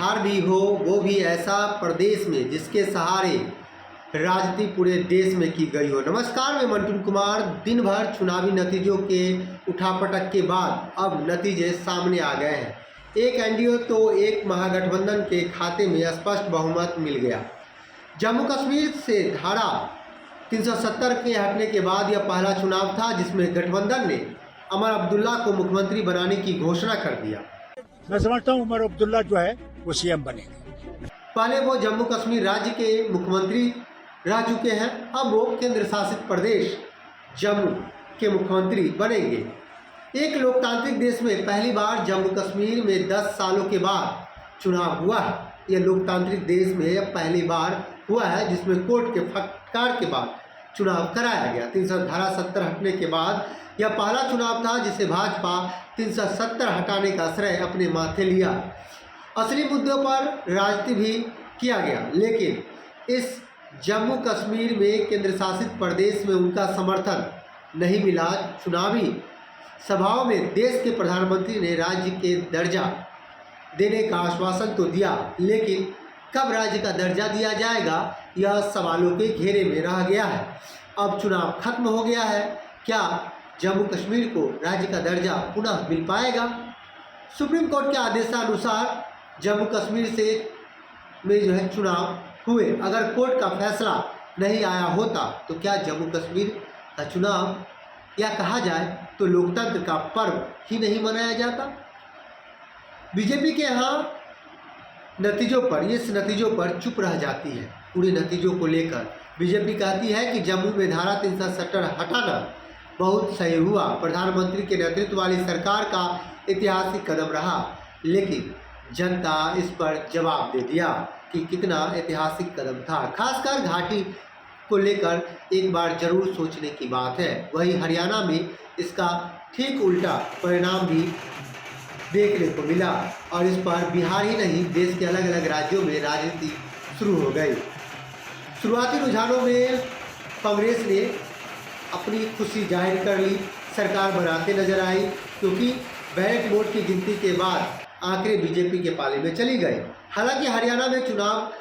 बिहार भी हो, वो भी ऐसा प्रदेश में जिसके सहारे राजनीति पूरे देश में की गई हो। नमस्कार, मैं मंटू कुमार। दिन भर चुनावी नतीजों के उठापटक के बाद अब नतीजे सामने आ गए हैं। एक एनडीए तो एक महागठबंधन के खाते में स्पष्ट बहुमत मिल गया। जम्मू कश्मीर से धारा 370 के हटने के बाद यह पहला चुनाव था जिसमें गठबंधन ने उमर अब्दुल्ला को मुख्यमंत्री बनाने की घोषणा कर दिया। मैं समझता हूँ उमर अब्दुल्ला जो है वो सीएम बनेंगे। पहले वो जम्मू कश्मीर राज्य के मुख्यमंत्री रह चुके हैं, अब वो केंद्र शासित प्रदेश जम्मू के मुख्यमंत्री बनेंगे। एक लोकतांत्रिक देश में पहली बार जम्मू कश्मीर में 10 सालों के बाद चुनाव हुआ है। यह लोकतांत्रिक देश में पहली बार हुआ है जिसमें कोर्ट के फटकार के बाद चुनाव कराया गया। 370 हटने के बाद यह पहला चुनाव था जिसे भाजपा 370 हटाने का श्रेय अपने माथे लिया। असली मुद्दों पर राजनीति भी किया गया, लेकिन इस जम्मू कश्मीर में केंद्र शासित प्रदेश में उनका समर्थन नहीं मिला। चुनावी सभाओं में देश के प्रधानमंत्री ने राज्य के दर्जा देने का आश्वासन तो दिया, लेकिन कब राज्य का दर्जा दिया जाएगा यह सवालों के घेरे में रह गया है। अब चुनाव खत्म हो गया है, क्या जम्मू कश्मीर को राज्य का दर्जा पुनः मिल पाएगा? सुप्रीम कोर्ट के आदेशानुसार जम्मू कश्मीर में जो है चुनाव हुए। अगर कोर्ट का फैसला नहीं आया होता तो क्या जम्मू कश्मीर का चुनाव या कहा जाए तो लोकतंत्र का पर्व ही नहीं मनाया जाता? बीजेपी के यहाँ इस नतीजों पर चुप रह जाती है। पूरे नतीजों को लेकर बीजेपी कहती है कि जम्मू में धारा 370 हटाना बहुत सही हुआ। प्रधानमंत्री के नेतृत्व वाली सरकार का ऐतिहासिक कदम रहा, लेकिन जनता इस पर जवाब दे दिया कि कितना ऐतिहासिक कदम था। खासकर घाटी को लेकर एक बार जरूर सोचने की बात है। वहीं हरियाणा में इसका ठीक उल्टा परिणाम भी देखने को मिला और इस पर बिहार ही नहीं देश के अलग अलग राज्यों में राजनीति शुरू हो गई। शुरुआती रुझानों में कांग्रेस ने अपनी खुशी जाहिर कर ली, सरकार बनाते नजर आई, क्योंकि बैलेट वोट की गिनती के बाद आंकड़े बीजेपी के पाले में चली गई। हालांकि हरियाणा में चुनाव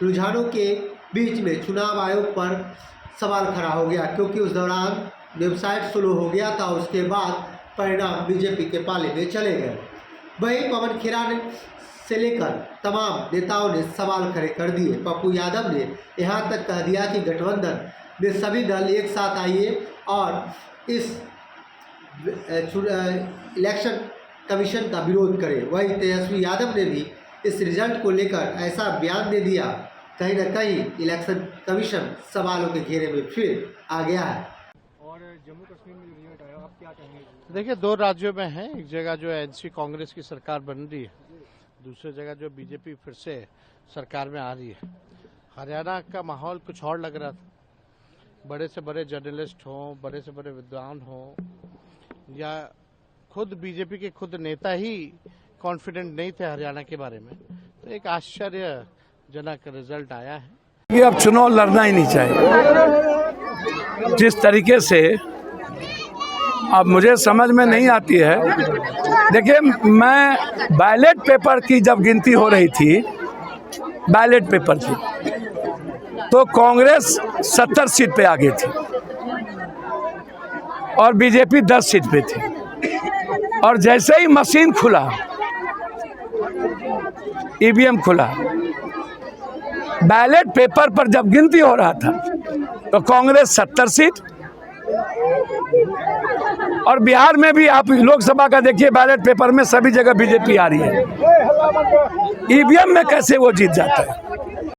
रुझानों के बीच में चुनाव आयोग पर सवाल खड़ा हो गया, क्योंकि उस दौरान वेबसाइट स्लो हो गया था। उसके बाद परिणाम बीजेपी के पाले में चले गए। वहीं पवन खेरा से लेकर तमाम नेताओं ने सवाल खड़े कर दिए। पप्पू यादव ने यहाँ तक कह दिया कि गठबंधन में सभी दल एक साथ आइए और इस इलेक्शन कमीशन का विरोध करें। वहीं तेजस्वी यादव ने भी इस रिजल्ट को लेकर ऐसा बयान दे दिया, कहीं ना कहीं इलेक्शन कमीशन सवालों के घेरे में फिर आ गया है। और जम्मू कश्मीर में जो रिजल्ट आया, आप क्या कहेंगे? देखिए, 2 राज्यों में है। एक जगह जो एनसी कांग्रेस की सरकार बन रही है, दूसरी जगह जो बीजेपी फिर से सरकार में आ रही है। हरियाणा का माहौल कुछ और लग रहा था। बड़े से बड़े जर्नलिस्ट हों, बड़े से बड़े विद्वान हों, या खुद बीजेपी के खुद नेता ही कॉन्फिडेंट नहीं थे हरियाणा के बारे में, तो एक आश्चर्यजनक रिजल्ट आया है। ये अब चुनाव लड़ना ही नहीं चाहिए। जिस तरीके से अब मुझे समझ में नहीं आती है। देखिए, मैं बैलेट पेपर की जब गिनती हो रही थी, बैलेट पेपर की, तो कांग्रेस 70 सीट पे आगे थी और बीजेपी 10 सीट पे थी। और जैसे ही मशीन खुला, ईवीएम खुला, बैलेट पेपर पर जब गिनती हो रहा था तो कांग्रेस 70 सीट, और बिहार में भी आप लोकसभा का देखिए, बैलेट पेपर में सभी जगह बीजेपी आ रही है। ईवीएम में कैसे वो जीत जाता है?